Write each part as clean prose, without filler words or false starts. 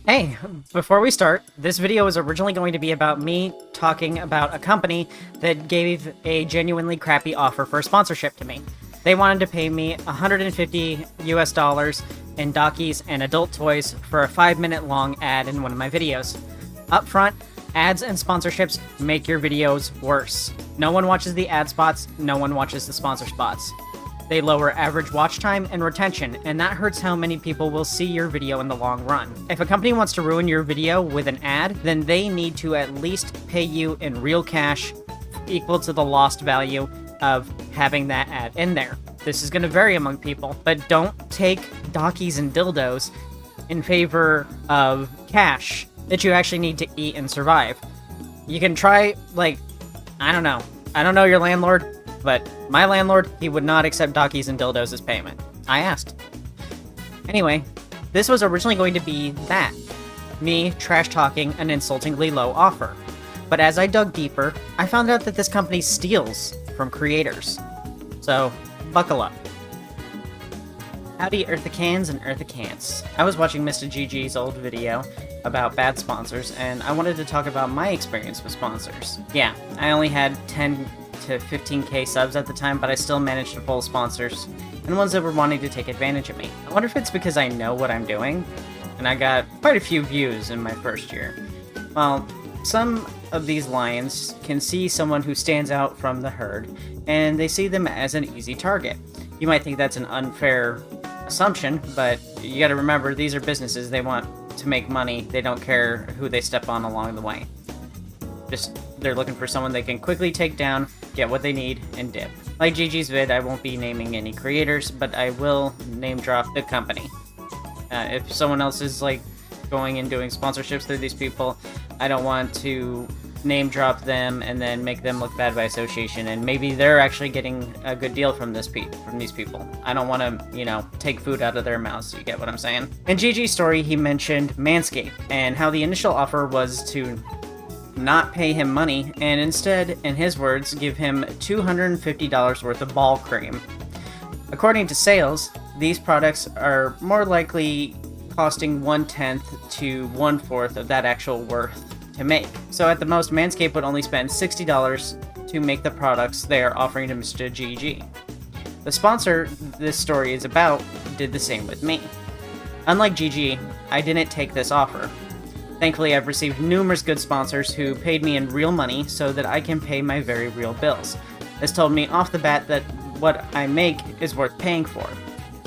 Hey, before we start, this video was originally going to be about me talking about a company that gave a genuinely crappy offer for sponsorship to me. They wanted to pay me $150 US in Dockies and adult toys for a 5-minute long ad in one of my videos. Up front, ads and sponsorships make your videos worse. No one watches the ad spots, no one watches the sponsor spots. They lower average watch time and retention, and that hurts how many people will see your video in the long run. If a company wants to ruin your video with an ad, then they need to at least pay you in real cash equal to the lost value of having that ad in there. This is going to vary among people, but don't take Dockies and dildos in favor of cash that you actually need to eat and survive. You can try, I don't know your landlord, but my landlord, he would not accept Dockies and dildos as payment. I asked. Anyway, this was originally going to be that. Me trash-talking an insultingly low offer. But as I dug deeper, I found out that this company steals from creators. So, buckle up. Howdy Earthicans and Earthicants. I was watching Mr. GG's old video about bad sponsors, and I wanted to talk about my experience with sponsors. Yeah, I only had 10 to 15k subs at the time, but I still managed to pull sponsors and ones that were wanting to take advantage of me. I wonder if it's because I know what I'm doing, and I got quite a few views in my first year. Well, some of these lions can see someone who stands out from the herd, and they see them as an easy target. You might think that's an unfair assumption, but you gotta remember, these are businesses. They want to make money. They don't care who they step on along the way. They're looking for someone they can quickly take down, get what they need, and dip. Like GG's vid, I won't be naming any creators, but I will name drop the company. If someone else is going and doing sponsorships through these people, I don't want to name drop them and then make them look bad by association, and maybe they're actually getting a good deal from these people. I don't want to, take food out of their mouths, you get what I'm saying? In GG's story, he mentioned Manscaped, and how the initial offer was to not pay him money, and instead, in his words, give him $250 worth of ball cream. According to sales, these products are more likely costing 1/10 to 1/4 of that actual worth to make. So at the most, Manscaped would only spend $60 to make the products they are offering to Mr. GG. The sponsor this story is about did the same with me. Unlike GG, I didn't take this offer. Thankfully, I've received numerous good sponsors who paid me in real money so that I can pay my very real bills. This told me off the bat that what I make is worth paying for.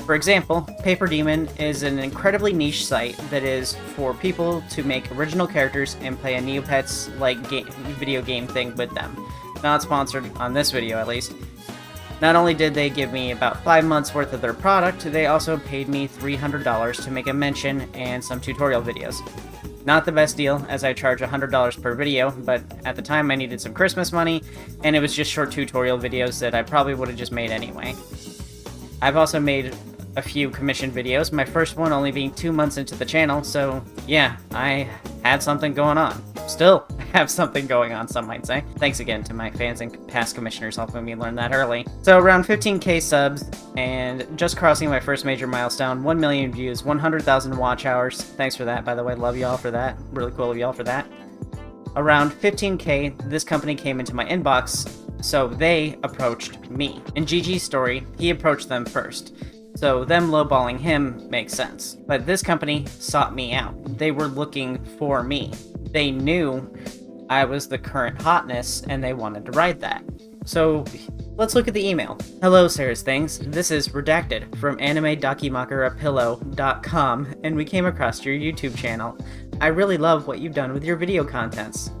For example, Paper Demon is an incredibly niche site that is for people to make original characters and play a Neopets-like video game thing with them. Not sponsored on this video, at least. Not only did they give me about 5 months worth of their product, they also paid me $300 to make a mention and some tutorial videos. Not the best deal, as I charge $100 per video, but at the time I needed some Christmas money, and it was just short tutorial videos that I probably would have just made anyway. I've also made a few commissioned videos, my first one only being 2 months into the channel, so yeah, I had something going on. Still have something going on, some might say. Thanks again to my fans and past commissioners helping me learn that early. So around 15k subs, and just crossing my first major milestone, 1 million views, 100,000 watch hours. Thanks for that, by the way, love y'all for that. Really cool of y'all for that. Around 15k, this company came into my inbox, so they approached me. In GG's story, he approached them first. So them lowballing him makes sense. But this company sought me out. They were looking for me. They knew I was the current hotness, and they wanted to ride that. So let's look at the email. Hello, Sarah's Things. This is Redacted from AnimeDokimakarapillow.com, and we came across your YouTube channel. I really love what you've done with your video contents.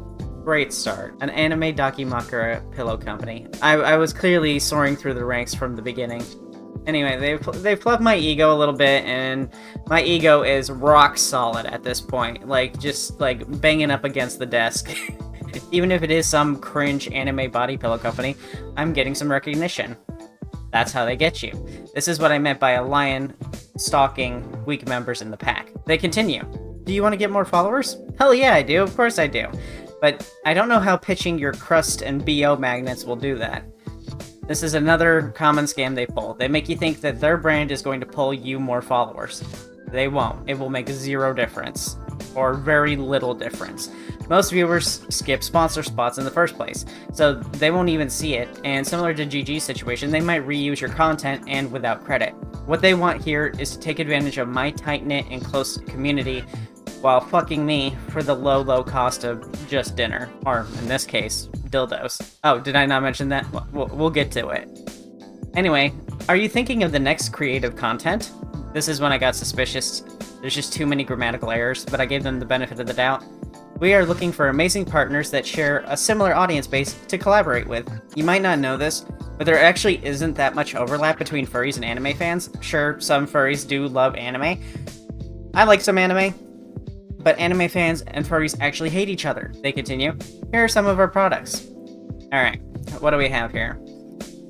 Great start. An Anime Dokimakara pillow company. I was clearly soaring through the ranks from the beginning. Anyway, they've plugged my ego a little bit, and my ego is rock solid at this point. Just banging up against the desk. Even if it is some cringe anime body pillow company, I'm getting some recognition. That's how they get you. This is what I meant by a lion stalking weak members in the pack. They continue. Do you want to get more followers? Hell yeah, I do. Of course I do. But I don't know how pitching your crust and BO magnets will do that. This is another common scam they pull. They make you think that their brand is going to pull you more followers. They won't. It will make zero difference. or very little difference. Most viewers skip sponsor spots in the first place, so they won't even see it, and similar to GG's situation, they might reuse your content and without credit. What they want here is to take advantage of my tight-knit and close community while fucking me for the low cost of just dinner, or in this case, dildos. Oh, did I not mention that? We'll get to it. Anyway, are you thinking of the next creative content? This is when I got suspicious. There's just too many grammatical errors, but I gave them the benefit of the doubt. We are looking for amazing partners that share a similar audience base to collaborate with. You might not know this, but there actually isn't that much overlap between furries and anime fans. Sure, some furries do love anime. I like some anime, but anime fans and furries actually hate each other. They continue. Here are some of our products. Alright, what do we have here?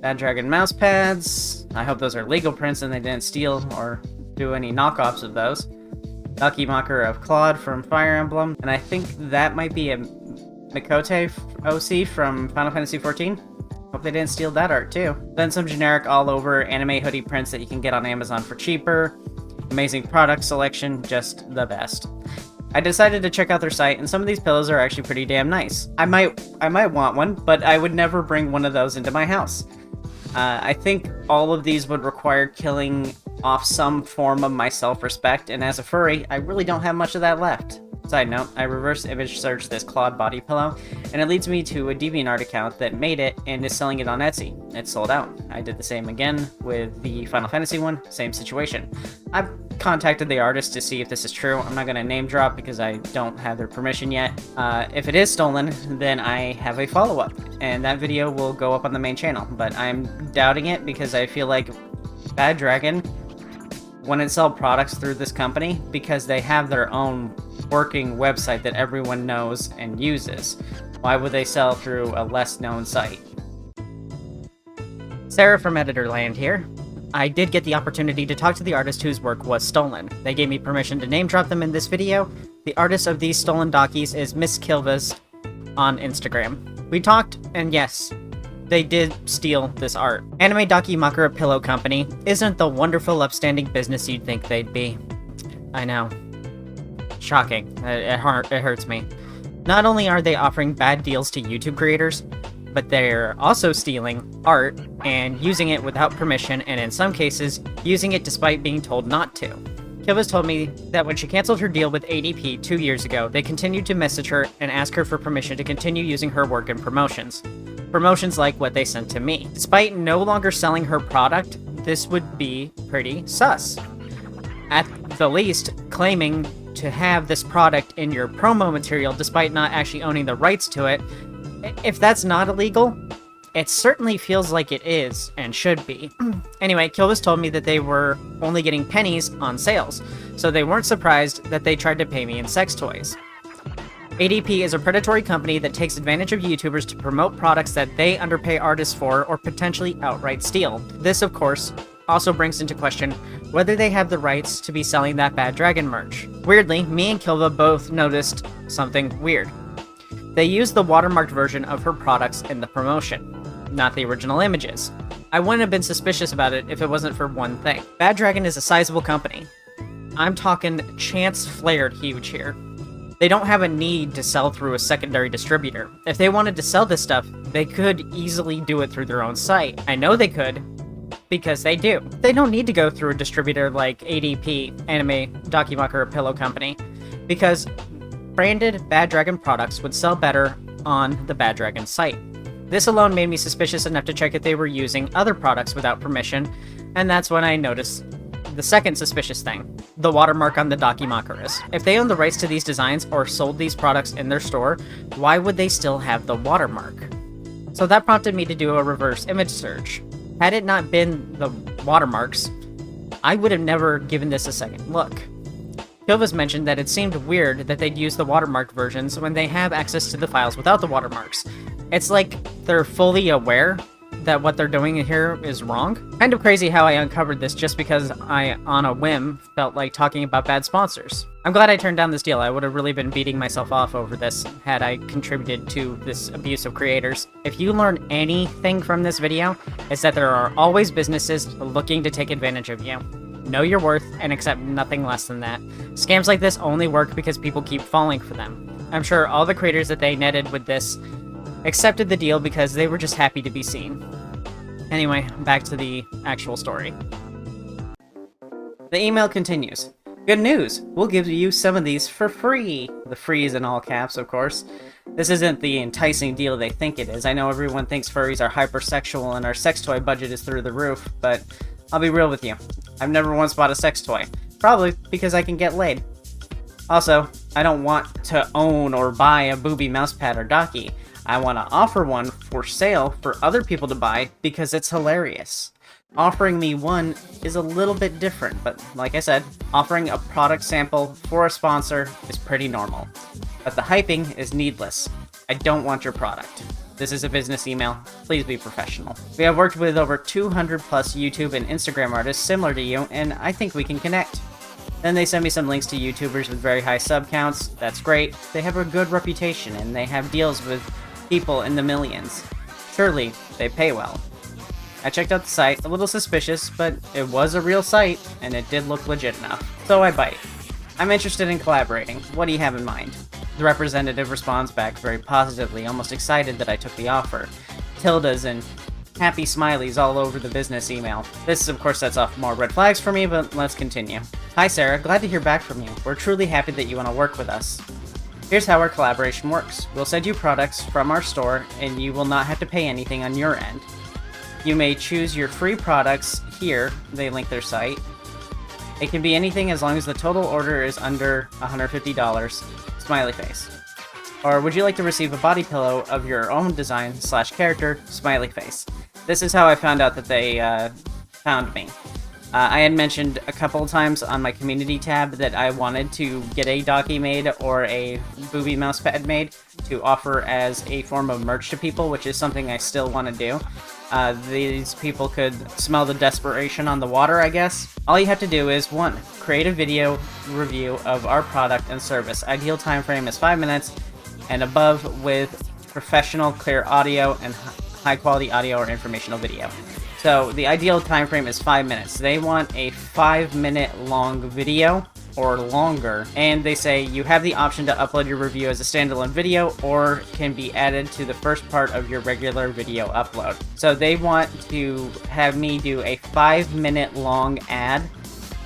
Bad Dragon mouse pads. I hope those are legal prints and they didn't steal or do any knockoffs of those. Ducky Mocker of Claude from Fire Emblem. And I think that might be a Mikote OC from Final Fantasy XIV. Hope they didn't steal that art too. Then some generic all-over anime hoodie prints that you can get on Amazon for cheaper. Amazing product selection, just the best. I decided to check out their site, and some of these pillows are actually pretty damn nice. I might want one, but I would never bring one of those into my house. I think all of these would require killing off some form of my self-respect, and as a furry, I really don't have much of that left. Side note, I reverse image searched this Claude body pillow, and it leads me to a DeviantArt account that made it and is selling it on Etsy. It's sold out. I did the same again with the Final Fantasy one, same situation. I've contacted the artist to see if this is true. I'm not going to name drop because I don't have their permission yet. If it is stolen, then I have a follow-up, and that video will go up on the main channel, but I'm doubting it because I feel like Bad Dragon wouldn't sell products through this company because they have their own working website that everyone knows and uses. Why would they sell through a less known site? Sarah from Editorland here. I did get the opportunity to talk to the artist whose work was stolen. They gave me permission to name drop them in this video. The artist of these stolen dockies is Miss Kilvas on Instagram. We talked, and yes, they did steal this art. Anime Dakimakura Pillow Company isn't the wonderful upstanding business you'd think they'd be. I know. Shocking. It hurts me. Not only are they offering bad deals to YouTube creators, but they're also stealing art and using it without permission, and in some cases, using it despite being told not to. Kilvas told me that when she canceled her deal with ADP 2 years ago, they continued to message her and ask her for permission to continue using her work in promotions. Promotions like what they sent to me. Despite no longer selling her product, this would be pretty sus. At the least, claiming to have this product in your promo material despite not actually owning the rights to it. If that's not illegal, it certainly feels like it is and should be. Anyway, Kilvas told me that they were only getting pennies on sales, so they weren't surprised that they tried to pay me in sex toys. ADP is a predatory company that takes advantage of YouTubers to promote products that they underpay artists for or potentially outright steal. This, of course, also brings into question whether they have the rights to be selling that Bad Dragon merch. Weirdly, me and Kilva both noticed something weird. They used the watermarked version of her products in the promotion, not the original images. I wouldn't have been suspicious about it if it wasn't for one thing. Bad Dragon is a sizable company. I'm talking chance flared huge here. They don't have a need to sell through a secondary distributor. If they wanted to sell this stuff, they could easily do it through their own site. I know they could, because they do. They don't need to go through a distributor like ADP, Anime Dakimakura Pillow Company, because branded Bad Dragon products would sell better on the Bad Dragon site. This alone made me suspicious enough to check if they were using other products without permission, and that's when I noticed the second suspicious thing, the watermark on the Dakimakuras. If they own the rights to these designs or sold these products in their store, why would they still have the watermark? So that prompted me to do a reverse image search. Had it not been the watermarks, I would have never given this a second look. Kilvas mentioned that it seemed weird that they'd use the watermarked versions when they have access to the files without the watermarks. It's like they're fully aware that what they're doing here is wrong. Kind of crazy how I uncovered this just because I, on a whim, felt like talking about bad sponsors. I'm glad I turned down this deal. I would have really been beating myself off over this had I contributed to this abuse of creators. If you learn anything from this video, it's that there are always businesses looking to take advantage of you. Know your worth and accept nothing less than that. Scams like this only work because people keep falling for them. I'm sure all the creators that they netted with this accepted the deal because they were just happy to be seen. Anyway, back to the actual story. The email continues. Good news! We'll give you some of these for free! The free is in all caps, of course. This isn't the enticing deal they think it is. I know everyone thinks furries are hypersexual and our sex toy budget is through the roof, but I'll be real with you. I've never once bought a sex toy. Probably because I can get laid. Also, I don't want to own or buy a booby mousepad or docky. I want to offer one for sale for other people to buy because it's hilarious. Offering me one is a little bit different, but like I said, offering a product sample for a sponsor is pretty normal. But the hyping is needless. I don't want your product. This is a business email. Please be professional. We have worked with over 200 plus YouTube and Instagram artists similar to you, and I think we can connect. Then they send me some links to YouTubers with very high sub counts. That's great. They have a good reputation, and they have deals with people in the millions. Surely, they pay well. I checked out the site, a little suspicious, but it was a real site, and it did look legit enough. So I bite. I'm interested in collaborating. What do you have in mind? The representative responds back very positively, almost excited that I took the offer. Tildas and happy smileys all over the business email. This, of course, sets off more red flags for me, but let's continue. Hi Sarah, glad to hear back from you. We're truly happy that you want to work with us. Here's how our collaboration works. We'll send you products from our store, and you will not have to pay anything on your end. You may choose your free products here. They link their site. It can be anything as long as the total order is under $150. Smiley face. Or would you like to receive a body pillow of your own design / character? Smiley face. This is how I found out that they found me. I had mentioned a couple of times on my community tab that I wanted to get a docky made or a booby mousepad made to offer as a form of merch to people, which is something I still want to do. These people could smell the desperation on the water, I guess. All you have to do is, 1. Create a video review of our product and service. Ideal time frame is 5 minutes and above with professional, clear audio and high quality audio or informational video. So the ideal time frame is 5 minutes. They want a 5-minute long video or longer, and they say you have the option to upload your review as a standalone video or can be added to the first part of your regular video upload. So they want to have me do a 5-minute long ad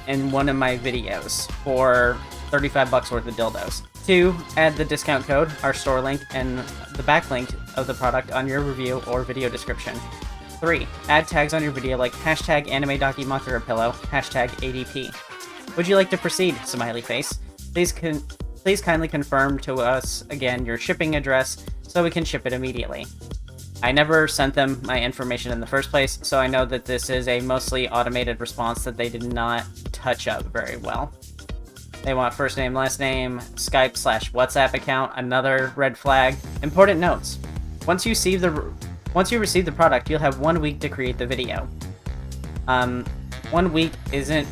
in one of my videos for $35 worth of dildos. 2. Add the discount code, our store link, and the backlink of the product on your review or video description. 3. Add tags on your video like hashtag #AnimeDocuMakura hashtag ADP. Would you like to proceed? Smiley face. Please kindly confirm to us again your shipping address so we can ship it immediately. I never sent them my information in the first place, so I know that this is a mostly automated response that they did not touch up very well. They want first name, last name, Skype / WhatsApp account, another red flag. Important notes. Once you receive the product, you'll have 1 week to create the video. 1 week isn't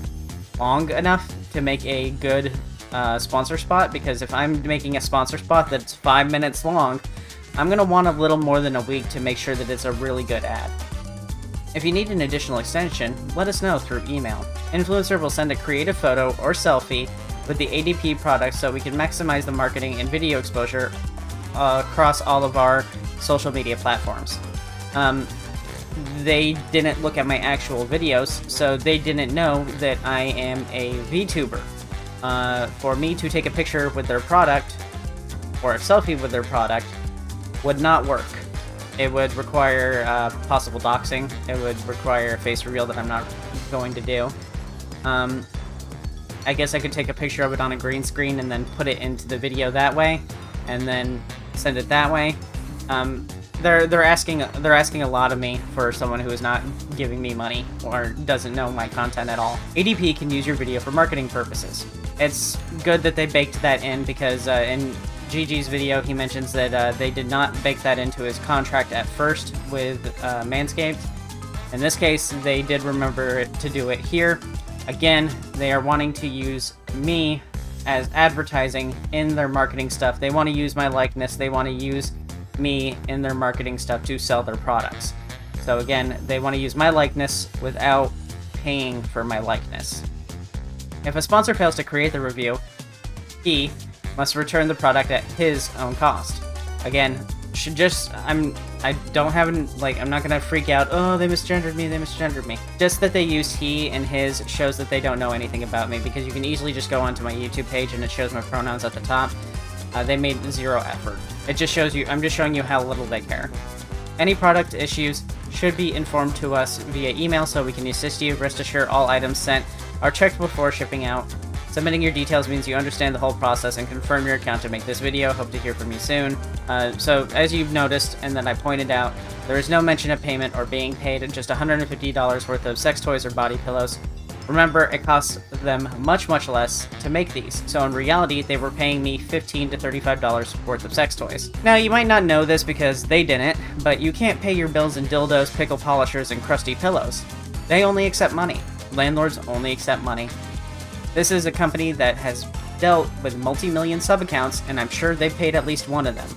long enough to make a good sponsor spot, because if I'm making a sponsor spot that's 5 minutes long, I'm going to want a little more than a week to make sure that it's a really good ad. If you need an additional extension, let us know through email. Influencer will send a creative photo or selfie with the ADP product so we can maximize the marketing and video exposure across all of our social media platforms. They didn't look at my actual videos, so they didn't know that I am a VTuber. For me to take a picture with their product, or a selfie with their product, would not work. It would require possible doxing. It would require a face reveal that I'm not going to do. I guess I could take a picture of it on a green screen and then put it into the video that way, and then send it that way. They're asking a lot of me for someone who is not giving me money or doesn't know my content at all. ADP can use your video for marketing purposes. It's good that they baked that in, because in GG's video he mentions that they did not bake that into his contract at first with Manscaped. In this case, they did remember to do it here. Again, they are wanting to use me as advertising in their marketing stuff. They want to use my likeness. They want to use me in their marketing stuff to sell their products. So again, they want to use my likeness without paying for my likeness. If a sponsor fails to create the review, he must return the product at his own cost. Again, I don't have, I'm not gonna freak out, oh, they misgendered me. Just that they used he and his shows that they don't know anything about me, because you can easily just go onto my YouTube page and it shows my pronouns at the top. They made zero effort. It just shows you, I'm just showing you how little they care. Any product issues should be informed to us via email so we can assist you. Rest assured all items sent are checked before shipping out. Submitting your details means you understand the whole process and confirm your account to make this video. Hope to hear from you soon. So, as you've noticed, and that I pointed out, there is no mention of payment or being paid, just $150 worth of sex toys or body pillows. Remember, it costs them much, much less to make these, so in reality, they were paying me $15 to $35 worth of sex toys. Now, you might not know this because they didn't, but you can't pay your bills in dildos, pickle polishers, and crusty pillows. They only accept money. Landlords only accept money. This is a company that has dealt with multi-million sub-accounts, and I'm sure they've paid at least one of them.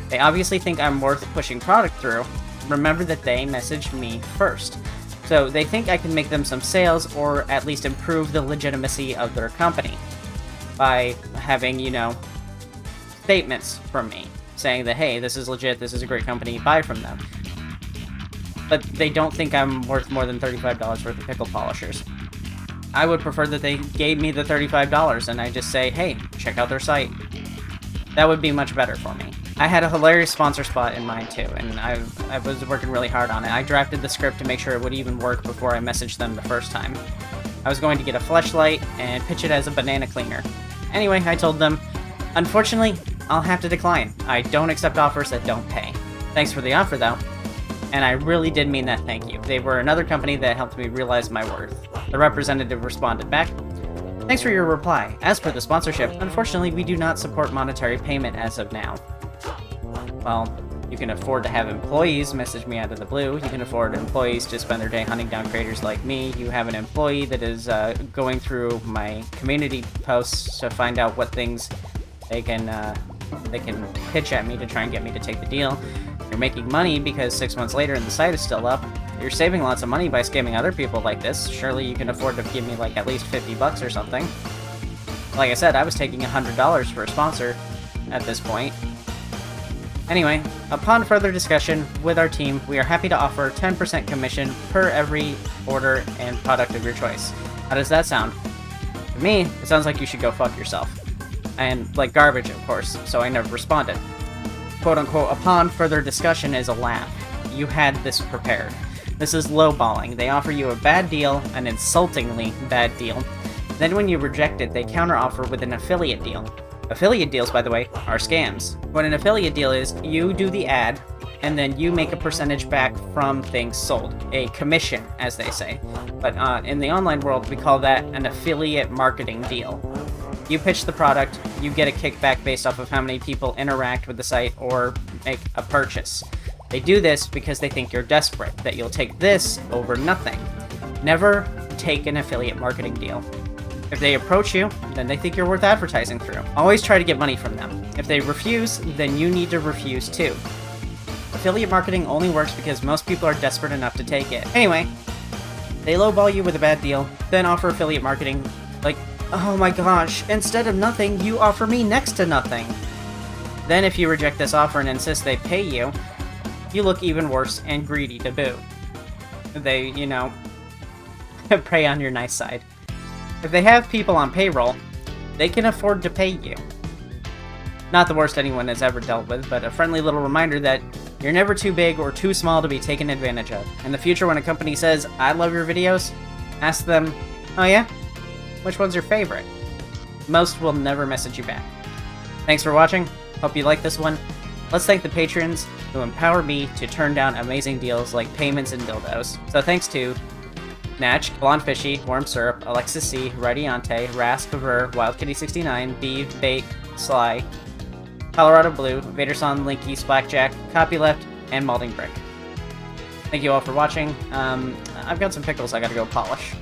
They obviously think I'm worth pushing product through. Remember that they messaged me first. So they think I can make them some sales, or at least improve the legitimacy of their company by having, statements from me saying that, hey, this is legit, this is a great company, buy from them. But they don't think I'm worth more than $35 worth of pickle polishers. I would prefer that they gave me the $35 and I just say, hey, check out their site. That would be much better for me. I had a hilarious sponsor spot in mind too, and I was working really hard on it. I drafted the script to make sure it would even work before I messaged them the first time. I was going to get a fleshlight and pitch it as a banana cleaner. Anyway, I told them, unfortunately, I'll have to decline. I don't accept offers that don't pay. Thanks for the offer though. And I really did mean that thank you. They were another company that helped me realize my worth. The representative responded back, thanks for your reply. As per the sponsorship, unfortunately we do not support monetary payment as of now. Well, you can afford to have employees message me out of the blue. You can afford employees to spend their day hunting down creators like me. You have an employee that is going through my community posts to find out what things they can pitch at me to try and get me to take the deal. You're making money because 6 months later and the site is still up. You're saving lots of money by scamming other people like this. Surely you can afford to give me at least $50 or something. Like I said, I was taking $100 for a sponsor at this point. Anyway, upon further discussion with our team, we are happy to offer 10% commission per every order and product of your choice. How does that sound? To me, it sounds like you should go fuck yourself. And like garbage, of course, so I never responded. Quote-unquote, upon further discussion is a laugh. You had this prepared. This is lowballing. They offer you a bad deal, an insultingly bad deal. Then when you reject it, they counteroffer with an affiliate deal. Affiliate deals, by the way, are scams. What an affiliate deal is, you do the ad, and then you make a percentage back from things sold. A commission, as they say. But in the online world, we call that an affiliate marketing deal. You pitch the product, you get a kickback based off of how many people interact with the site or make a purchase. They do this because they think you're desperate, that you'll take this over nothing. Never take an affiliate marketing deal. If they approach you, then they think you're worth advertising through. Always try to get money from them. If they refuse, then you need to refuse too. Affiliate marketing only works because most people are desperate enough to take it. Anyway, they lowball you with a bad deal, then offer affiliate marketing like, oh my gosh, instead of nothing, you offer me next to nothing. Then if you reject this offer and insist they pay you, you look even worse and greedy to boot. They, prey on your nice side. If they have people on payroll, they can afford to pay you. Not the worst anyone has ever dealt with, but a friendly little reminder that you're never too big or too small to be taken advantage of. In the future, when a company says, I love your videos, ask them, oh yeah? Which one's your favorite? Most will never message you back. Thanks for watching. Hope you like this one. Let's thank the patrons who empower me to turn down amazing deals like payments and dildos. So thanks to Natch, Blonde Fishy, Warm Syrup, Alexis C, Radiante, Rask, Ver, WildKitty69, Beeve, Bait, Sly, Colorado Blue, Vaderson, Linky, Splackjack, Copyleft, and Malding Brick. Thank you all for watching. I've got some pickles I gotta go polish.